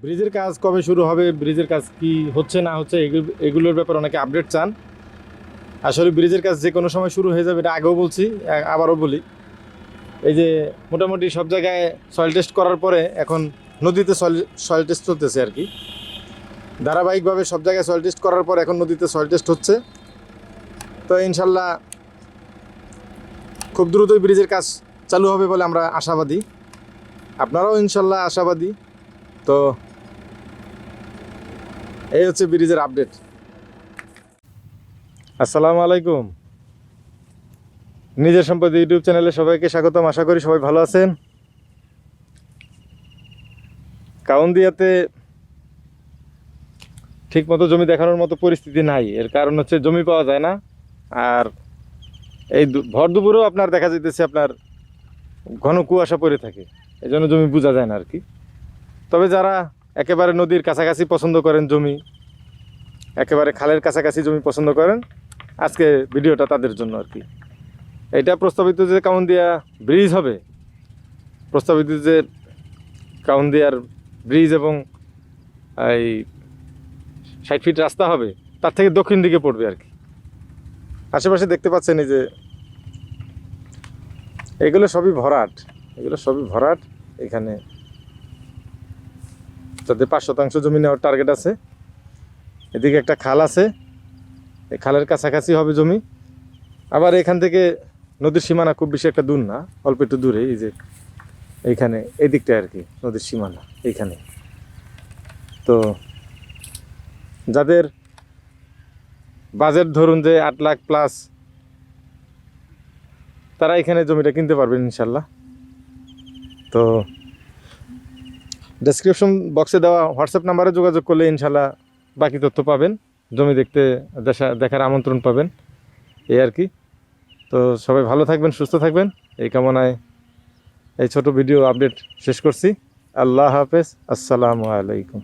ব্রিজের কাজ কবে শুরু হবে, ব্রিজের কাজ কি হচ্ছে না হচ্ছে, এগুলোর ব্যাপারে অনেকে আপডেট চান। আসলে ব্রিজের কাজ যে কোনো সময় শুরু হয়ে যাবে, এটা আগেও বলছি, আবারও বলি। এই যে মোটামুটি সব জায়গায় সয়েল টেস্ট করার পরে এখন নদীতে সয়েল টেস্ট চলতেছে আর কি। ধারাবাহিকভাবে সব জায়গায় সয়েল টেস্ট করার পর এখন নদীতে সয়েল টেস্ট হচ্ছে। তো ইনশাল্লাহ খুব দ্রুতই ব্রিজের কাজ চালু হবে বলে আমরা আশাবাদী। আপনারাও ইনশাল্লাহ আশাবাদী। তো এই হচ্ছে ব্রিজের আপডেট। আসসালামু আলাইকুম। নিজের সম্পদ ইউটিউব চ্যানেলে সবাইকে স্বাগতম। আশা করি সবাই ভালো আছেন। কাউন্দিয়াতে ঠিক মতো জমি দেখানোর মতো পরিস্থিতি নাই। এর কারণ হচ্ছে জমি পাওয়া যায় না। আর এই ভর দুপুরেও আপনার দেখা যাইতেছে আপনার ঘন কুয়াশা পড়ে থাকে, এই জন্য জমি বোঝা যায় না আর কি। তবে যারা একেবারে নদীর কাছাকাছি পছন্দ করেন, জমি একেবারে খালের কাছাকাছি জমি পছন্দ করেন, আজকে ভিডিওটা তাদের জন্য আর কি। এটা প্রস্তাবিত যে কাউন্দিয়া ব্রিজ হবে, প্রস্তাবিত যে কাউন্দিয়ার ব্রিজ এবং এই 60 ফিট রাস্তা হবে, তার থেকে দক্ষিণ দিকে পড়বে আর কি। আশেপাশে দেখতে পাচ্ছেন এই যে এগুলো সবই ভরাট, এগুলো সবই ভরাট। এখানে তাদের 5% জমি নেওয়ার টার্গেট আছে। এদিকে একটা খাল আছে, এই খালের কাছাকাছি হবে জমি। আবার এখান থেকে নদীর সীমানা খুব বেশি একটা দূর না, অল্প একটু দূরে। এই যে এইখানে এই দিকটা আর কি নদীর সীমানা এইখানে। তো যাদের বাজেট ধরুন যে 8 লাখ প্লাস, তারা এখানে জমিটা কিনতে পারবেন ইনশাল্লাহ। তো ডেসক্রিপশন বক্সে দেওয়া হোয়াটসঅ্যাপ নাম্বারে যোগাযোগ করলে ইনশাল্লাহ বাকি তথ্য পাবেন, জমি দেখতে দেখার আমন্ত্রণ পাবেন, এই আর কি। তো সবাই ভালো থাকবেন, সুস্থ থাকবেন, এই কামনায় এই ছোট ভিডিও আপডেট শেষ করছি। আল্লাহ হাফেজ, আসসালামু আলাইকুম।